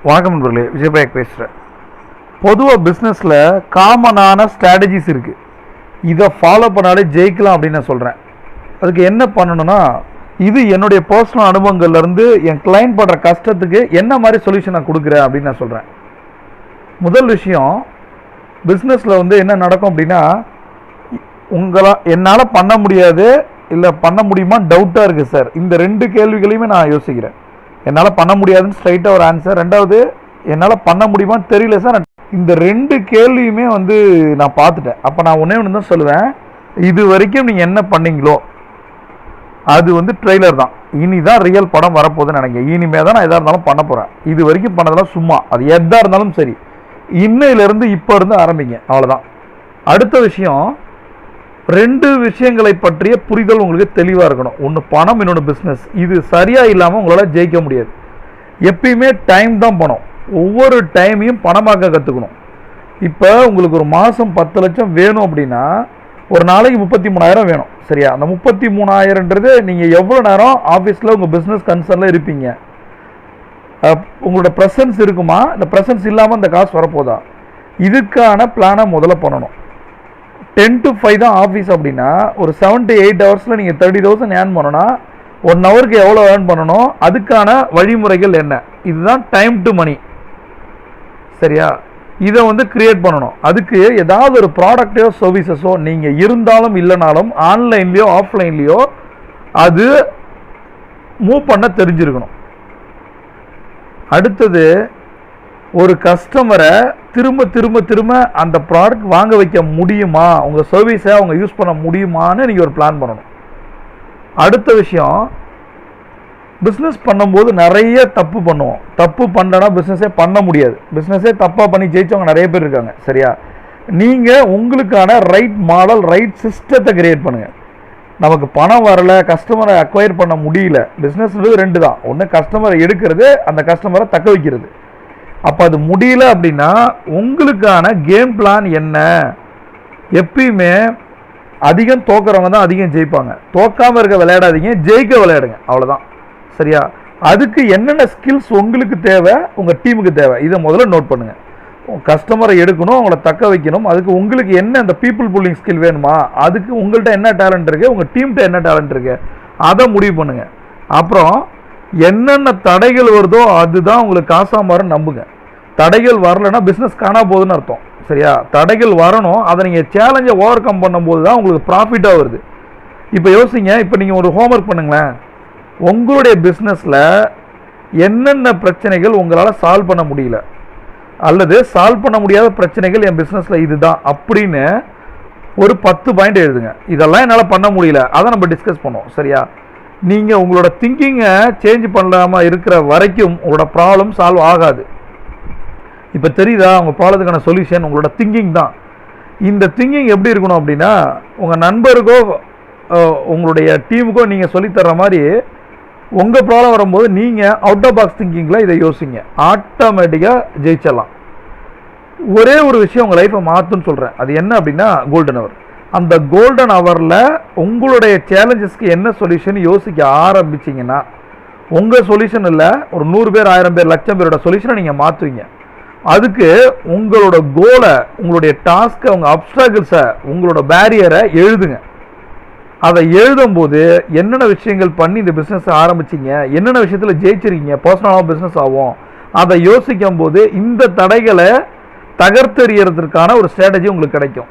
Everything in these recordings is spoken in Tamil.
வணக்கம் நண்பர்களே, விஜயபாயக் பேசுகிறேன். பொதுவாக பிஸ்னஸில் காமனான ஸ்ட்ராட்டஜிஸ் இருக்குது. இதை ஃபாலோ பண்ணாலே ஜெயிக்கலாம் அப்படின்னு நான் சொல்கிறேன். அதுக்கு என்ன பண்ணணும்னா, இது என்னுடைய பர்சனல் அனுபவங்கள்லேருந்து என் கிளைண்ட் பண்ணுற கஷ்டத்துக்கு என்ன மாதிரி சொல்யூஷன் நான் கொடுக்குறேன் அப்படின்னு நான் சொல்கிறேன். முதல் விஷயம், பிஸ்னஸில் என்ன நடக்கும் அப்படின்னா, என்னால் பண்ண முடியாது இல்லை பண்ண முடியுமா டவுட்டாக இருக்குது சார். இந்த ரெண்டு கேள்விகளையுமே நான் யோசிக்கிறேன். என்னால் பண்ண முடியாதுன்னு ஸ்ட்ரைட்டாக ஒரு ஆன்சர். ரெண்டாவது, என்னால் பண்ண முடியுமான்னு தெரியல சார். இந்த ரெண்டு கேள்வியுமே நான் பார்த்துட்டேன். அப்போ நான் ஒன்றே ஒன்று தான் சொல்லுவேன், இது வரைக்கும் நீங்கள் என்ன பண்ணீங்களோ அது ட்ரெய்லர் தான். இனி தான் ரியல் படம் வரப்போகுதுன்னு நினைக்கிறேன். இனிமே தான் நான் எதாக இருந்தாலும் பண்ண போகிறேன். இது வரைக்கும் பண்ணதெல்லாம் சும்மா. அது எதாக இருந்தாலும் சரி, இன்னையிலேருந்து இப்போ இருந்து ஆரம்பிங்க, அவ்வளோதான். அடுத்த விஷயம், ரெண்டு விஷயங்களை பற்றிய புரிதல் உங்களுக்கு தெளிவாக இருக்கணும். ஒன்று பணம், இன்னொன்று பிஸ்னஸ். இது சரியாக இல்லாமல் உங்களால் ஜெயிக்க முடியாது. எப்பயுமே டைம் தான் பணம். ஒவ்வொரு டைமையும் பணமாக்க கற்றுக்கணும். இப்போ உங்களுக்கு ஒரு மாதம் 10 லட்சம் வேணும் அப்படின்னா ஒரு நாளைக்கு 33,000 வேணும், சரியா? அந்த 33,000ன்றது நீங்கள் எவ்வளோ நேரம் ஆஃபீஸில் உங்கள் பிஸ்னஸ் கன்சர்னில் இருப்பீங்க, உங்களோட ப்ரெசன்ஸ் இருக்குமா, இந்த ப்ரெசன்ஸ் இல்லாமல் அந்த காசு வரப்போதா, இதுக்கான பிளானை முதல்ல பண்ணணும். 10 to 5 தான் ஆஃபீஸ் அப்படின்னா ஒரு 7 to 8 ஹவர்ஸில் நீங்கள் 30,000 ஏர்ன் பண்ணணும்னா 1 ஹவருக்கு எவ்வளோ ஏர்ன் பண்ணணும், அதுக்கான வழிமுறைகள் என்ன, இதுதான் டைம் டு மணி, சரியா? இதை கிரியேட் பண்ணணும். அதுக்கு ஏதாவது ஒரு ப்ராடக்டையோ சர்வீசஸோ நீங்கள் இருந்தாலும் இல்லைனாலும் ஆன்லைன்லேயோ ஆஃப்லைன்லேயோ அது மூவ் பண்ண தெரிஞ்சிருக்கணும். அடுத்தது, ஒரு கஸ்டமரை திரும்ப திரும்ப திரும்ப அந்த ப்ராடக்ட் வாங்க வைக்க முடியுமா, உங்கள் சர்வீஸை அவங்க யூஸ் பண்ண முடியுமான்னு நீங்கள் ஒரு பிளான் பண்ணணும். அடுத்த விஷயம், பிஸ்னஸ் பண்ணும்போது நிறைய தப்பு பண்ணுவோம். தப்பு பண்ணனா பிஸ்னஸே பண்ண முடியாது. பிஸ்னஸே தப்பாக பண்ணி ஜெயிச்சவங்க நிறைய பேர் இருக்காங்க, சரியா? நீங்கள் உங்களுக்கான ரைட் மாடல், ரைட் சிஸ்டத்தை கிரியேட் பண்ணுங்கள். நமக்கு பணம் வரலை, கஸ்டமரை அக்வயர் பண்ண முடியல. பிஸ்னஸ்ன்றது ரெண்டு தான். ஒன்று கஸ்டமரை எடுக்கிறது, அந்த கஸ்டமரை தக்க வைக்கிறது. அப்போ அது முடியல அப்படின்னா உங்களுக்கான கேம் பிளான் என்ன? எப்பயுமே அதிகம் தோக்குறவங்க தான் அதிகம் ஜெயிப்பாங்க. தோக்காமல் இருக்க விளையாடாதீங்க, ஜெயிக்க விளையாடுங்க, அவ்வளோதான், சரியா? அதுக்கு என்னென்ன ஸ்கில்ஸ் உங்களுக்கு தேவை, உங்கள் டீமுக்கு தேவை, இதை முதல்ல நோட் பண்ணுங்கள். கஸ்டமரை எடுக்கணும், அவங்கள தக்க வைக்கணும். அதுக்கு உங்களுக்கு என்ன அந்த பீப்புள் புல்லிங் ஸ்கில் வேணுமா, அதுக்கு உங்கள்கிட்ட என்ன டேலண்ட் இருக்குது, உங்கள் டீம்கிட்ட என்ன டேலண்ட் இருக்குது, அதை முடிவு பண்ணுங்கள். அப்புறம் என்னென்ன தடைகள் வருதோ அதுதான் உங்களுக்கு காசாக மாறும் நம்புங்க. தடைகள் வரலைன்னா பிஸ்னஸ் காணா போகுதுன்னு அர்த்தம், சரியா? தடைகள் வரணும். அதை நீங்கள் சேலஞ்சை ஓவர் கம் பண்ணும்போது தான் உங்களுக்கு ப்ராஃபிட்டாக வருது. இப்போ யோசிங்க, இப்போ நீங்கள் ஒரு ஹோம்ஒர்க் பண்ணுங்களேன். உங்களுடைய பிஸ்னஸில் என்னென்ன பிரச்சனைகள் உங்களால் சால்வ் பண்ண முடியல, அல்லது சால்வ் பண்ண முடியாத பிரச்சனைகள் என் பிஸ்னஸில் இதுதான் அப்படின்னு ஒரு 10 பாயிண்ட் எழுதுங்க. இதெல்லாம் என்னால் பண்ண முடியல, அதை நம்ம டிஸ்கஸ் பண்ணுவோம், சரியா? நீங்கள் உங்களோட திங்கிங்கை சேஞ்ச் பண்ணாமல் இருக்கிற வரைக்கும் உங்களோட ப்ராப்ளம் சால்வ் ஆகாது. இப்போ தெரியுதா, உங்கள் ப்ராப்ளத்துக்கான சொல்யூஷன் உங்களோட திங்கிங் தான். இந்த திங்கிங் எப்படி இருக்கணும் அப்படின்னா, உங்கள் நண்பருக்கோ உங்களுடைய டீமுக்கோ நீங்கள் சொல்லித்தர்ற மாதிரி உங்கள் ப்ராப்ளம் வரும்போது நீங்கள் அவுட் ஆஃப் பாக்ஸ் திங்கிங்கில் இதை யோசிங்க. ஆட்டோமேட்டிக்காக ஜெயிச்சிடலாம். ஒரே ஒரு விஷயம் உங்கள் லைஃப்பை மாற்றுன்னு சொல்கிறேன். அது என்ன அப்படின்னா, கோல்டன் ஹவர். அந்த கோல்டன் ஹவரில் உங்களுடைய சேலஞ்சஸ்க்கு என்ன சொல்யூஷன் யோசிக்க ஆரம்பிச்சிங்கன்னா, உங்கள் சொல்யூஷன் இல்லை, ஒரு 100 பேர் 1000 பேர் 1,00,000 பேரோட சொல்யூஷனை நீங்கள் மாற்றுவீங்க. அதுக்கு உங்களோட கோலை, உங்களுடைய டாஸ்க்கை, உங்கள் அப்ஸ்டாக்கிள்ஸை, உங்களோட பேரியரை எழுதுங்க. அதை எழுதும்போது என்னென்ன விஷயங்கள் பண்ணி இந்த பிஸ்னஸை ஆரம்பிச்சிங்க, என்னென்ன விஷயத்தில் ஜெயிச்சிருக்கீங்க, பர்சனலாக பிஸ்னஸ் ஆகும், அதை யோசிக்கும் போது இந்த தடைகளை தகர்த்தெறியறதுக்கான ஒரு ஸ்ட்ராட்டஜி உங்களுக்கு கிடைக்கும்.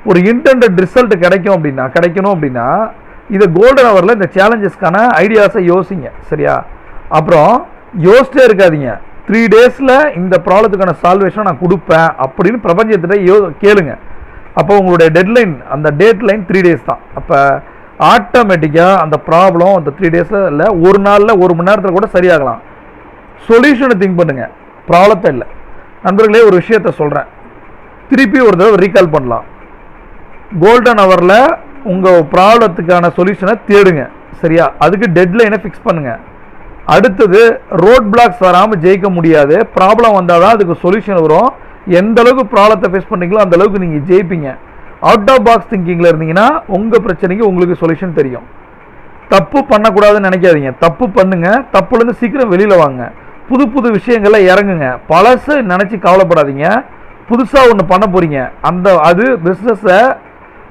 ஒரு இன்டெண்டட் ரிசல்ட் கிடைக்கணும் அப்படின்னா இதை கோல்டன் ஹவரில் இந்த சேலஞ்சஸ்க்கான ஐடியாஸை யோசிங்க, சரியா? அப்புறம் யோசிச்சே இருக்காதீங்க. 3 டேஸில் இந்த ப்ராப்ளத்துக்கான சால்வேஷனை நான் கொடுப்பேன் அப்படின்னு பிரபஞ்சத்திட்ட கேளுங்க. அப்போ உங்களுடைய டெட்லைன், அந்த டேட் லைன் 3 டேஸ் தான். அப்போ ஆட்டோமேட்டிக்காக அந்த ப்ராப்ளம் அந்த 3 டேஸில் இல்லை, ஒரு நாளில் 1 மணி நேரத்தில் கூட சரியாகலாம். சொல்யூஷனை திங்க் பண்ணுங்கள், ப்ராப்ளத்தை இல்லை. நண்பர்களே, ஒரு விஷயத்த சொல்கிறேன், திருப்பி ஒரு தடவை ரீகால் பண்ணலாம். கோல்டன் ஹவரில் உங்கள் ப்ராப்ளத்துக்கான சொல்யூஷனை தேடுங்க, சரியா? அதுக்கு டெட்லைனை ஃபிக்ஸ் பண்ணுங்கள். அடுத்தது, ரோட் பிளாக்ஸ் வராமல் ஜெயிக்க முடியாது. ப்ராப்ளம் வந்தால் தான் அதுக்கு சொல்யூஷன் வரும். எந்த அளவுக்கு ப்ராப்ளத்தை ஃபேஸ் பண்ணுறீங்களோ அந்த அளவுக்கு நீங்கள் ஜெயிப்பீங்க. அவுட் ஆஃப் பாக்ஸ் திங்கிங்கில் இருந்தீங்கன்னா உங்கள் பிரச்சனைக்கு உங்களுக்கு சொல்யூஷன் தெரியும். தப்பு பண்ணக்கூடாதுன்னு நினைக்காதீங்க, தப்பு பண்ணுங்க, தப்புலேருந்து சீக்கிரம் வெளியில் வாங்க. புது புது விஷயங்களை இறங்குங்க. பழசு நினச்சி கவலைப்படாதீங்க. புதுசாக ஒன்று பண்ண போகிறீங்க. அது பிஸ்னஸை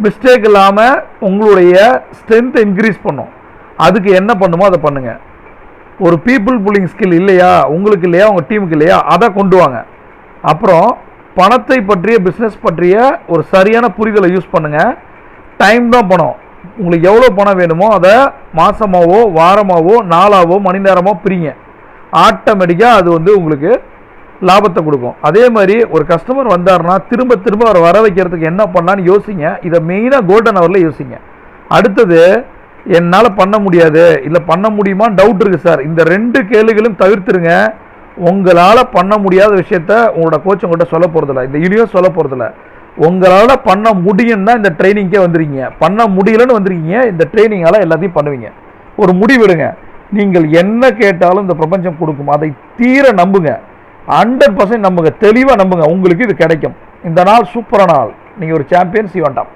மிஸ்டேக் இல்லாமல் உங்களுடைய ஸ்ட்ரென்த்தை இன்க்ரீஸ் பண்ணும். அதுக்கு என்ன பண்ணுமோ அதை பண்ணுங்கள். ஒரு பீப்புள் புல்லிங் ஸ்கில் இல்லையா உங்களுக்கு, இல்லையா உங்கள் டீமுக்கு இல்லையா, அதை கொண்டு வாங்க. அப்புறம் பணத்தை பற்றிய, பிஸ்னஸ் பற்றிய ஒரு சரியான புரிதலை யூஸ் பண்ணுங்கள். டைம் தான் பணம். உங்களுக்கு எவ்வளோ பணம் வேணுமோ அதை மாதமாவோ வாரமாவோ நாளாவோ மணி நேரமோ பிரிங்க. ஆட்டோமேட்டிக்காக அது உங்களுக்கு லாபத்தை கொடுக்கும். அதே மாதிரி ஒரு கஸ்டமர் வந்தார்னா திரும்ப திரும்ப அவரை வர வைக்கிறதுக்கு என்ன பண்ணலான்னு யோசிங்க. இதை மெயினாக கோல்டன் ஹவரில் யோசிங்க. அடுத்தது, என்னால் பண்ண முடியாது, இல்லை பண்ண முடியுமான்னு டவுட் இருக்குது சார், இந்த 2 கேள்விகளும் தவிர்த்துருங்க. உங்களால் பண்ண முடியாத விஷயத்த உங்களோட கோச் உங்கள்கிட்ட சொல்ல போகிறதில்ல, இந்த யூனிவர்ஸ் சொல்ல போகிறதில்ல. உங்களால் பண்ண முடியும்னா இந்த ட்ரைனிங்கே வந்துருக்கீங்க. பண்ண முடியலன்னு வந்திருக்கீங்க. இந்த ட்ரைனிங்கால் எல்லாத்தையும் பண்ணுவீங்க. ஒரு முடிவெடுங்க. நீங்கள் என்ன கேட்டாலும் இந்த பிரபஞ்சம் கொடுக்கும். அதை தீர நம்புங்க. 100% நம்புங்க. தெளிவாக நம்புங்க. உங்களுக்கு இது கிடைக்கும். இந்த நாள் சூப்பரான நாள். நீங்கள் ஒரு சாம்பியன். சி வேண்டாம்.